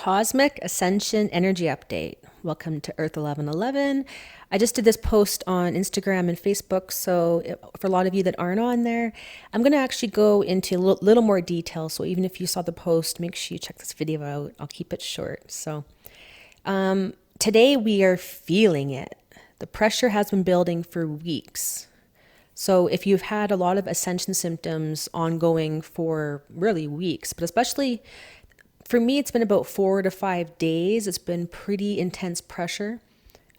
Cosmic Ascension Energy Update. Welcome to EARTH1111. I just did this post on Instagram and Facebook, so for a lot of you that aren't on there, I'm going to actually go into a little more detail. So even if you saw the post, make sure you check this video out. I'll keep it short. So today we are feeling it. The pressure has been building for weeks. So if you've had a lot of ascension symptoms ongoing for really weeks, but especially for me, it's been about 4 to 5 days. It's been pretty intense pressure.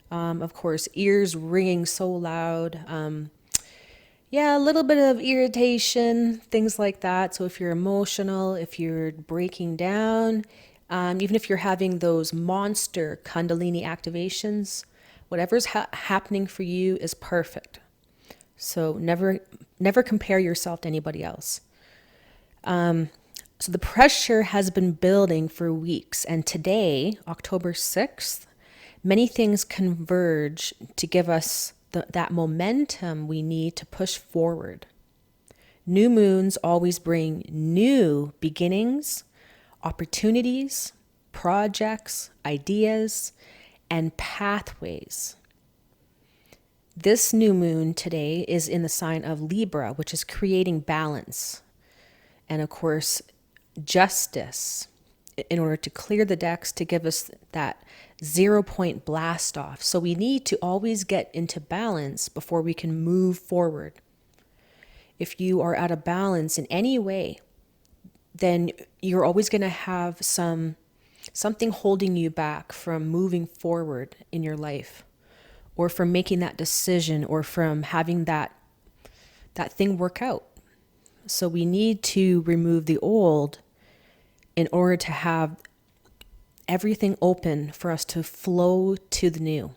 Of course, ears ringing so loud. Yeah, a little bit of irritation, things like that. So if you're emotional, if you're breaking down, even if you're having those monster Kundalini activations, whatever's happening for you is perfect. So never compare yourself to anybody else. So the pressure has been building for weeks, and today, October 6th, many things converge to give us that momentum we need to push forward. New moons always bring new beginnings, opportunities, projects, ideas, and pathways. This new moon today is in the sign of Libra, which is creating balance. And of course, justice in order to clear the decks to give us that 0-point blast off. So we need to always get into balance before we can move forward. If you are out of balance in any way, then you're always going to have something holding you back from moving forward in your life, or from making that decision, or from having that thing work out. So we need to remove the old in order to have everything open for us to flow to the new.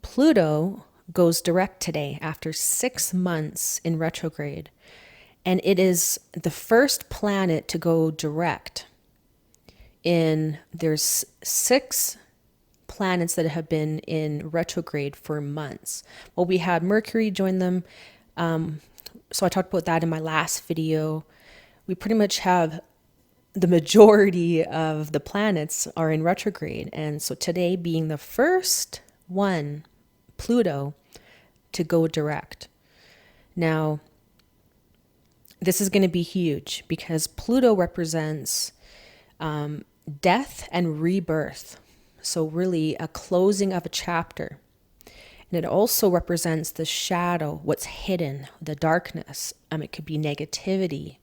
Pluto goes direct today after 6 months in retrograde, and it is the first planet to go direct. There's 6 planets that have been in retrograde for months. Well, we had Mercury join them. So I talked about that in my last video. We pretty much have the majority of the planets are in retrograde. And so today being the first one, Pluto, to go direct. Now, this is going to be huge because Pluto represents death and rebirth. So really a closing of a chapter. And it also represents the shadow, what's hidden, the darkness. It could be negativity,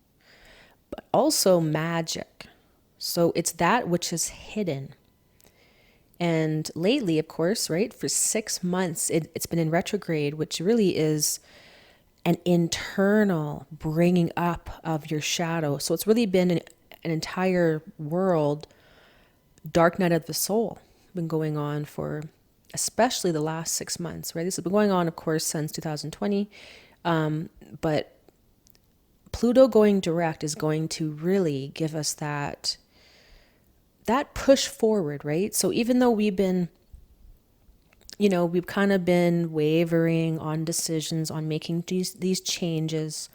but also magic. So it's that which is hidden. And lately, of course, right, for 6 months, it's been in retrograde, which really is an internal bringing up of your shadow. So it's really been an entire world, dark night of the soul, been going on for especially the last 6 months, right? This has been going on, of course, since 2020. But Pluto going direct is going to really give us that push forward, right? So even though we've been, we've kind of been wavering on decisions, on making these changes,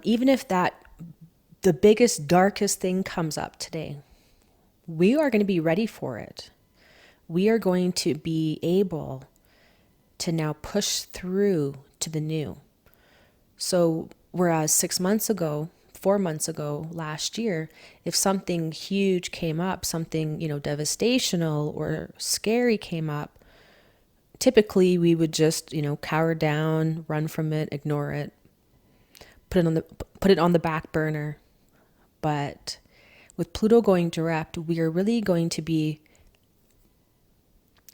even if the biggest, darkest thing comes up today, we are going to be ready for it. We are going to be able to now push through to the new. So whereas 6 months ago, 4 months ago, last year, if something huge came up, something, devastational or scary came up, typically we would just, cower down, run from it, ignore it, put it on the back burner. But with Pluto going direct, we are really going to be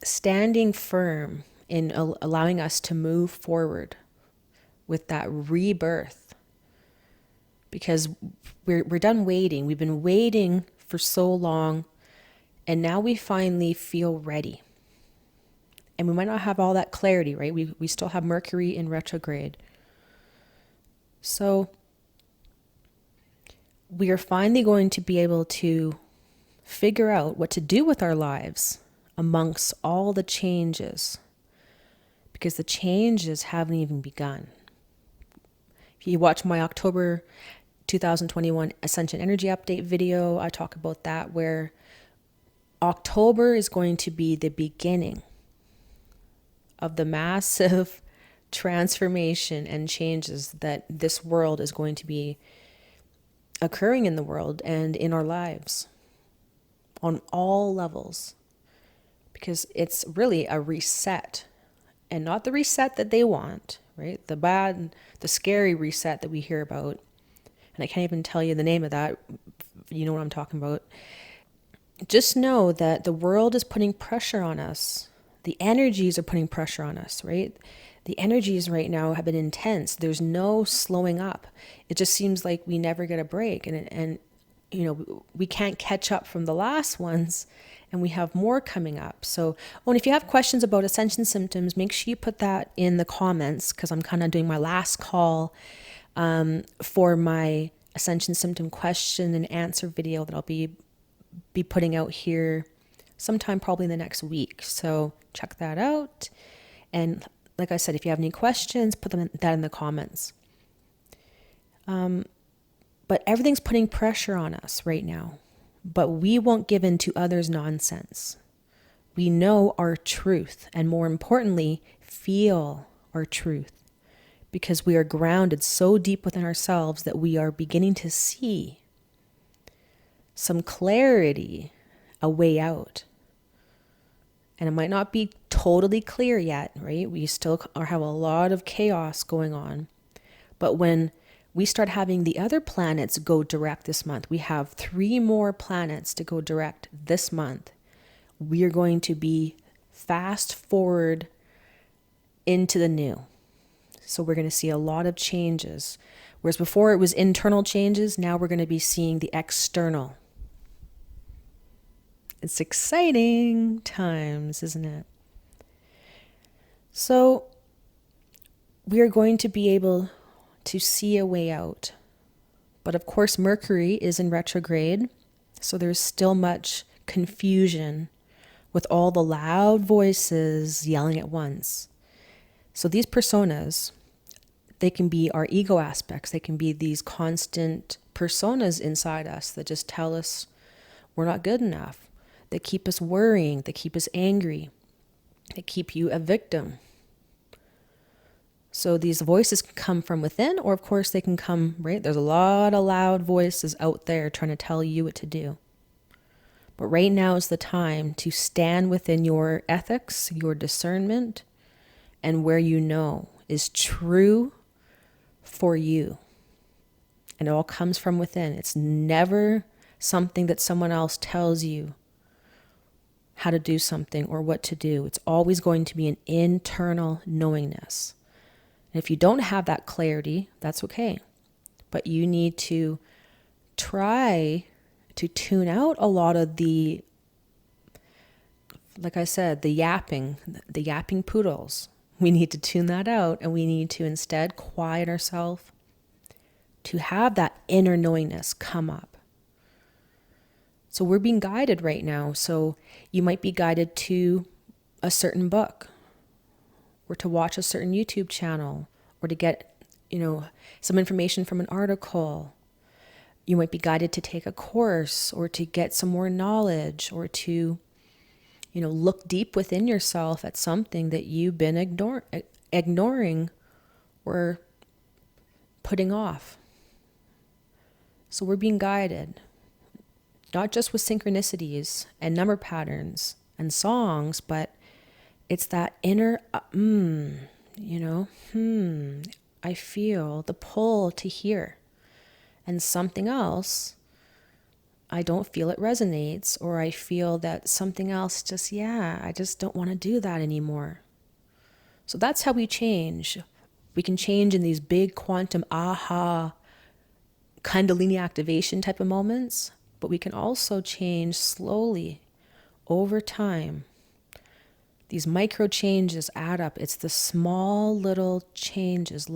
standing firm in allowing us to move forward with that rebirth, because we're done waiting. We've been waiting for so long, and now we finally feel ready. And we might not have all that clarity, right? We still have Mercury in retrograde. So we are finally going to be able to figure out what to do with our lives amongst all the changes, because the changes haven't even begun. If you watch my October 2021 Ascension Energy Update video. I talk about that, where October is going to be the beginning of the massive transformation and changes that this world is going to be occurring in the world and in our lives on all levels, because it's really a reset, and not the reset that they want, right? The bad, the scary reset that we hear about. And I can't even tell you the name of that. You know what I'm talking about. Just know that the world is putting pressure on us. The energies are putting pressure on us, right? The energies right now have been intense. There's no slowing up. It just seems like we never get a break. And you know, we can't catch up from the last ones, and we have more coming up. So, and if you have questions about ascension symptoms, make sure you put that in the comments, because I'm kind of doing my last call for my ascension symptom question and answer video that I'll be putting out here sometime probably in the next week. So check that out. And like I said, if you have any questions, put that in the comments. But everything's putting pressure on us right now. But we won't give in to others' nonsense. We know our truth, and more importantly, feel our truth, because we are grounded so deep within ourselves that we are beginning to see some clarity, a way out. And it might not be totally clear yet, right? We still have a lot of chaos going on. But when we start having the other planets go direct this month, we have 3 more planets to go direct this month. We are going to be fast forward into the new. So we're going to see a lot of changes. Whereas before it was internal changes, now we're going to be seeing the external. It's exciting times, isn't it? So we are going to be able to see a way out. But of course, Mercury is in retrograde, so there's still much confusion with all the loud voices yelling at once. So these personas, they can be our ego aspects. They can be these constant personas inside us that just tell us we're not good enough. They keep us worrying. They keep us angry. They keep you a victim. So these voices can come from within, or of course they can come, right? There's a lot of loud voices out there trying to tell you what to do. But right now is the time to stand within your ethics, your discernment, and where you know is true for you. And it all comes from within. It's never something that someone else tells you how to do something or what to do. It's always going to be an internal knowingness. And if you don't have that clarity, that's okay. But you need to try to tune out a lot of the, like I said, the yapping poodles. We need to tune that out, and we need to instead quiet ourselves to have that inner knowingness come up. So we're being guided right now. So you might be guided to a certain book, or to watch a certain YouTube channel, or to get, some information from an article. You might be guided to take a course, or to get some more knowledge, or to, look deep within yourself at something that you've been ignoring or putting off. So we're being guided, not just with synchronicities and number patterns and songs, but it's that inner, I feel the pull to hear. And something else, I don't feel it resonates, or I feel that something else I just don't want to do that anymore. So that's how we change. We can change in these big quantum aha, Kundalini activation type of moments, but we can also change slowly over time. These micro changes add up. It's the small little changes,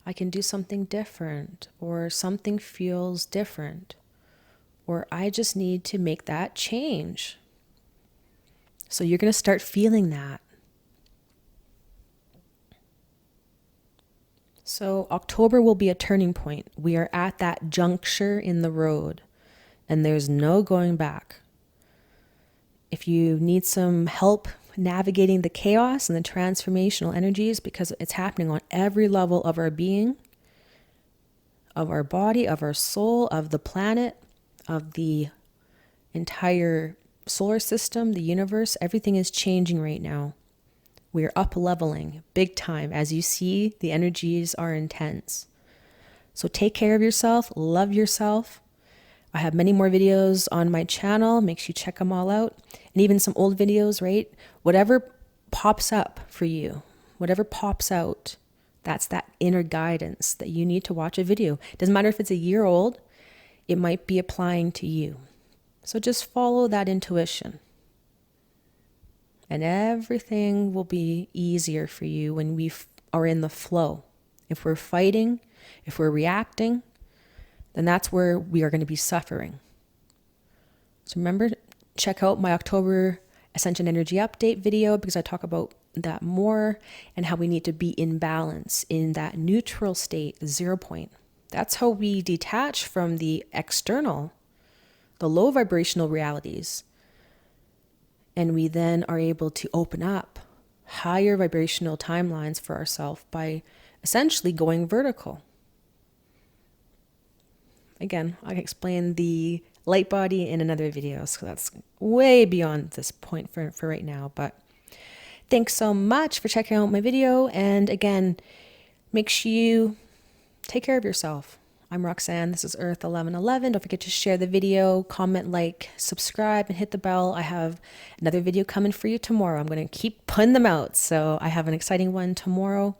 I can do something different, or something feels different, or I just need to make that change. So you're going to start feeling that. So October will be a turning point. We are at that juncture in the road, and there's no going back. If you need some help navigating the chaos and the transformational energies, because it's happening on every level of our being, of our body, of our soul, of the planet, of the entire solar system, the universe, everything is changing right now. We are up leveling big time. As you see, the energies are intense. So take care of yourself, love yourself. I have many more videos on my channel. Make sure you check them all out. And even some old videos, right? Whatever pops up for you, whatever pops out, that's that inner guidance that you need to watch a video. Doesn't matter if it's a year old, it might be applying to you. So just follow that intuition. And everything will be easier for you when we are in the flow. If we're fighting, if we're reacting, then that's where we are going to be suffering. So remember, check out my October Ascension Energy Update video, because I talk about that more and how we need to be in balance in that neutral state, the 0 point. That's how we detach from the external, the low vibrational realities. And we then are able to open up higher vibrational timelines for ourselves by essentially going vertical. Again, I can explain the light body in another video, so that's way beyond this point for right now. But thanks so much for checking out my video. And again, make sure you take care of yourself. I'm Roxanne. This is EARTH1111. Don't forget to share the video, comment, like, subscribe, and hit the bell. I have another video coming for you tomorrow. I'm going to keep putting them out. So I have an exciting one tomorrow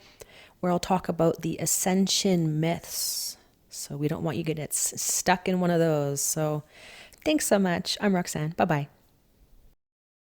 where I'll talk about the ascension myths. So we don't want you to get stuck in one of those. So thanks so much. I'm Roxanne. Bye-bye.